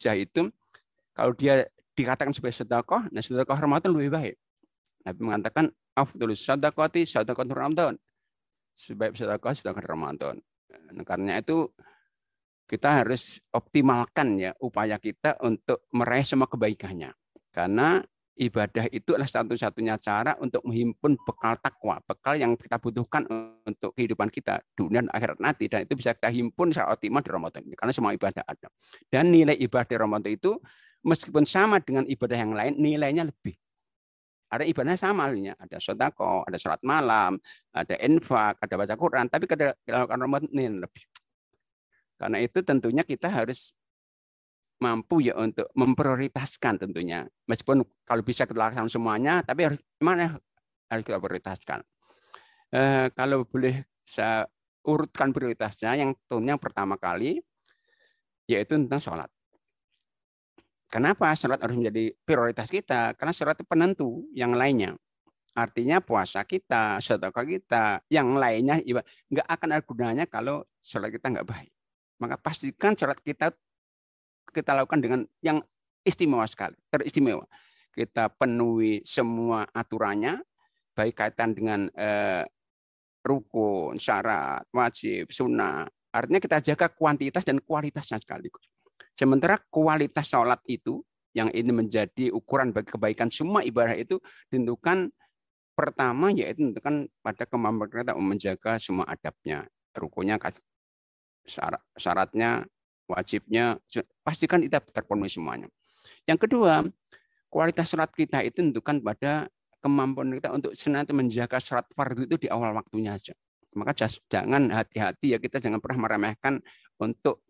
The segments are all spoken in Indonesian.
hijjah itu kalau dia dikatakan sebagai sedekah, nah sedekah Ramadan lebih baik. Nabi mengatakan afdhalus shadaqati shadaqatul Ramadan. Sebaik sedekah Ramadan. Nah, karena itu kita harus optimalkan ya upaya kita untuk meraih semua kebaikannya. Karena ibadah itu adalah satu-satunya cara untuk menghimpun bekal takwa, bekal yang kita butuhkan untuk kehidupan kita dunia dan akhirat nanti, dan itu bisa kita himpun secara optimal di Ramadan ini karena semua ibadah ada. Dan nilai ibadah Ramadan itu meskipun sama dengan ibadah yang lain, nilainya lebih. Ada ibadahnya sama halnya, ada sedekah, ada sholat malam, ada infak, ada baca Quran, tapi kalau Ramadan ini lebih. Karena itu tentunya kita harus mampu ya untuk memprioritaskan tentunya. Meskipun kalau bisa kita lakukan semuanya, tapi harus gimana harus kita prioritaskan. Kalau boleh saya urutkan prioritasnya, yang tentunya pertama kali yaitu tentang sholat. Kenapa sholat harus menjadi prioritas kita? Karena sholat itu penentu yang lainnya. Artinya puasa kita, sedekah kita, yang lainnya nggak akan ada gunanya kalau sholat kita nggak baik. Maka pastikan sholat kita lakukan dengan yang istimewa sekali, teristimewa. Kita penuhi semua aturannya, baik kaitan dengan rukun, syarat, wajib, sunnah. Artinya kita jaga kuantitas dan kualitasnya sekaligus. Sementara kualitas sholat itu, yang ini menjadi ukuran bagi kebaikan semua ibadah itu, ditentukan pertama yaitu tentukan pada kemampuan kita menjaga semua adabnya, rukunnya, syaratnya, wajibnya, pastikan kita terpenuhi semuanya. Yang kedua, kualitas sholat kita itu tentukan pada kemampuan kita untuk senantiasa menjaga sholat fardu itu di awal waktunya aja. Maka jangan hati-hati ya, kita jangan pernah meremehkan untuk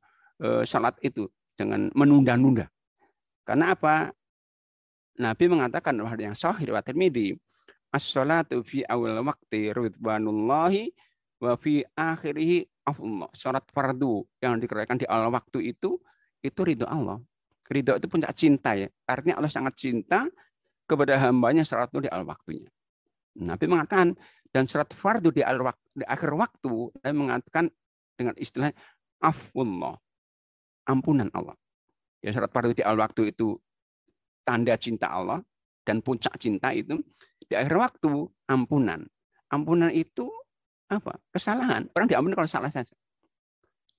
sholat itu, jangan menunda-nunda. Karena apa? Nabi mengatakan hal yang sahih riwayat Tirmidzi, as-sholatu fi awal waqti ridwanullahi wa fi akhirih afullah. Sholat fardu yang dikerjakan di awal waktu itu ridho Allah. Ridho itu puncak cinta ya. Artinya Allah sangat cinta kepada hambanya sholat itu di awal waktunya. Nabi mengatakan, dan sholat fardu di akhir waktu, Nabi mengatakan dengan istilah afullah, ampunan Allah. Ya, sholat fardu di awal waktu itu tanda cinta Allah dan puncak cinta itu. Di akhir waktu ampunan. Ampunan itu apa? Kesalahan. Orang diampuni kalau salah saja.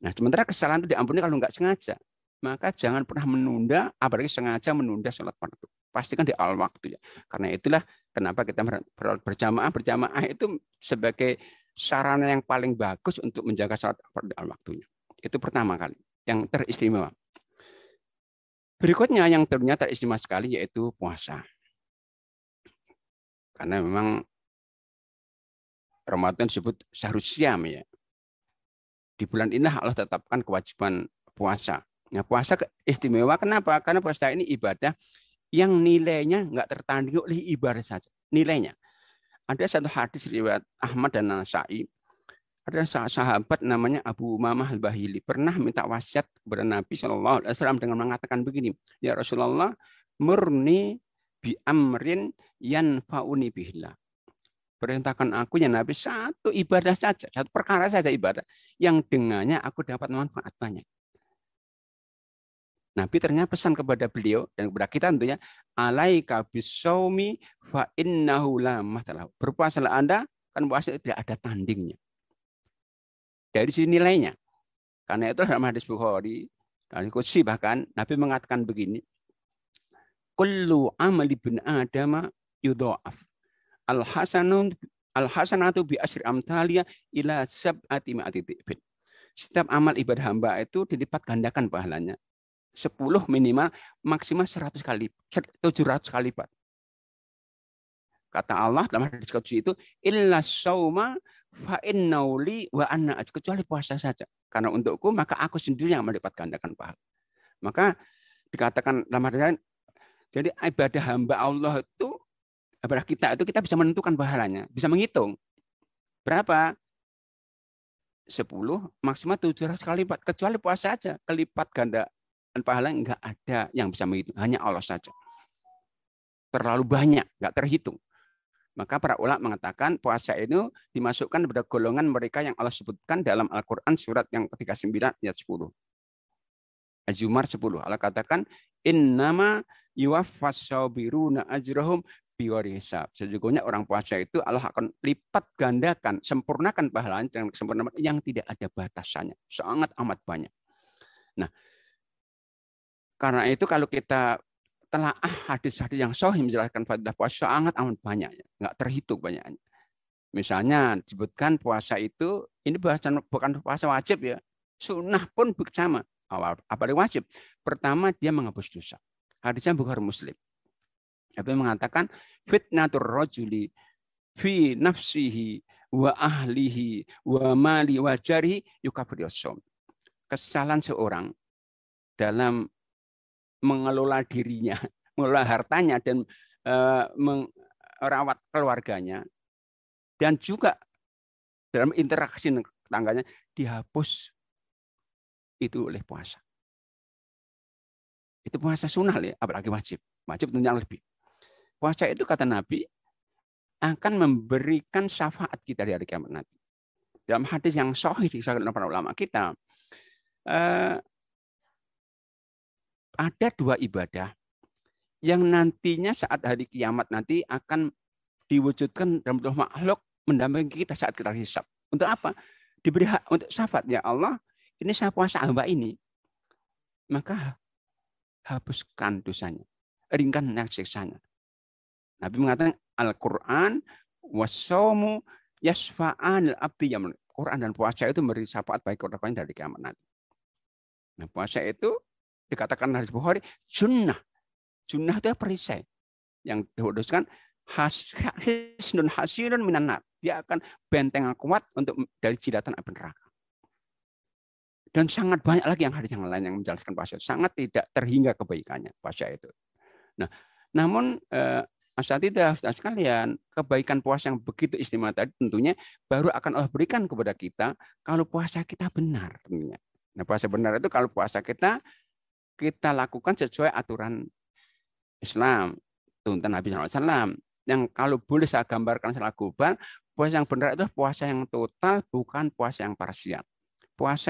Nah, sementara kesalahan itu diampuni kalau nggak sengaja. Maka jangan pernah menunda, apalagi sengaja menunda sholat fardu. Pastikan di awal waktu ya. Karena itulah kenapa kita berjamaah. Berjamaah itu sebagai sarana yang paling bagus untuk menjaga sholat fardu di awal waktunya. Itu pertama kali yang teristimewa. Berikutnya yang ternyata teristimewa sekali yaitu puasa. Karena memang Ramadan disebut syahrus syam ya. Di bulan ini Allah tetapkan kewajiban puasa. Nah, puasa istimewa kenapa? Karena puasa ini ibadah yang nilainya nggak tertanding oleh ibadah saja. Nilainya. Ada satu hadis riwayat Ahmad dan Nasa'i. Ada sahabat namanya Abu Umamah Al-Bahili pernah minta wasiat kepada Nabi SAW dengan mengatakan begini, ya Rasulullah, murni bi amrin yanfa'uni bihillah. Perintahkan aku ya Nabi satu ibadah saja, satu perkara saja ibadah yang dengannya aku dapat manfaat banyak. Nabi ternyata pesan kepada beliau dan kepada kita tentunya, alaika bisawmi fa innahu la mahtalahu. Berpuasalah Anda, kan puasa tidak ada tandingnya. Dari sini nilainya. Karena itu dalam hadis Bukhari, hadis qudsi bahkan Nabi mengatakan begini, kullu amali bin adama yudha'af. Al-hasanatu bi asri amthaliya ila sab'ati ma'ati dhifin. Setiap amal ibadah hamba itu dilipat gandakan pahalanya. 10 minimal, maksimal 100 kali, 700 kali lipat. Kata Allah dalam hadis qudsi itu, illa shauma fa innahu li wa anna, kecuali puasa saja. Karena untukku maka aku sendiri yang melipat gandakan pahala. Maka dikatakan dalam hadis lain, jadi ibadah hamba Allah itu, ibadah kita itu kita bisa menentukan pahalanya, bisa menghitung. Berapa? 10 maksimal 700 kali lipat. Kecuali puasa saja, kelipat ganda dan pahala enggak ada yang bisa menghitung, hanya Allah saja. Terlalu banyak, enggak terhitung. Maka para ulama mengatakan puasa itu dimasukkan pada golongan mereka yang Allah sebutkan dalam Al-Quran surat yang ke-39 ayat 10. Az-Zumar 10. Allah katakan innama yuwaffas sabiruna ajrahum bighairi hisab. Sesungguhnya orang puasa itu Allah akan lipat gandakan, sempurnakan pahalanya dengan kesempurnaan yang tidak ada batasannya. Sangat amat banyak. Nah, karena itu kalau kita telah hadis-hadis yang sahih menjelaskan fadilah puasa sangat amat banyak, nggak terhitung banyaknya. Misalnya disebutkan puasa itu ini bukan puasa wajib ya, sunnah pun sama. Apalagi wajib. Pertama dia menghapus dosa. Hadisnya Bukhari Muslim. Nabi mengatakan fitnatur rajuli fi nafsihi wa ahlihi wa mali wa jarihi yukaffiru shaum. Kesalahan seorang dalam mengelola dirinya, mengelola hartanya dan merawat keluarganya dan juga dalam interaksi tetangganya dihapus itu oleh puasa. Itu puasa sunnah ya, apalagi wajib. Wajib tentunya lebih. Puasa itu kata Nabi akan memberikan syafaat kita di hari kiamat nanti. Dalam hadis yang sahih disahkan oleh para ulama kita, ada dua ibadah yang nantinya saat hari kiamat nanti akan diwujudkan dalam bentuk makhluk mendampingi kita saat kita hisab. Untuk apa? Diberi hak untuk syafaat. Ya Allah, ini saya puasa hamba ini. Maka hapuskan dosanya. Ringankan siksanya. Nabi mengatakan Al-Quran wassaumu yasfa'anil abdi yaman. Quran dan puasa itu memberi syafaat baik orang dari kiamat nanti. Nah, puasa itu dikatakan hadis Bukhari sunnah. Sunnah itu perisai yang dihuduskan hisnun hasinun minan nar. Dia akan benteng yang kuat untuk dari jilatan api neraka. Dan sangat banyak lagi yang hadis yang lain yang menjelaskan puasa. Sangat tidak terhingga kebaikannya puasa itu. Nah, namun asatidzah sekalian, kebaikan puasa yang begitu istimewa tadi tentunya baru akan Allah berikan kepada kita kalau puasa kita benar tentunya. Nah, puasa benar itu kalau puasa kita lakukan sesuai aturan Islam, tuntunan Nabi SAW. Yang kalau boleh saya gambarkan secara global, puasa yang benar itu puasa yang total, bukan puasa yang parsial. Puasa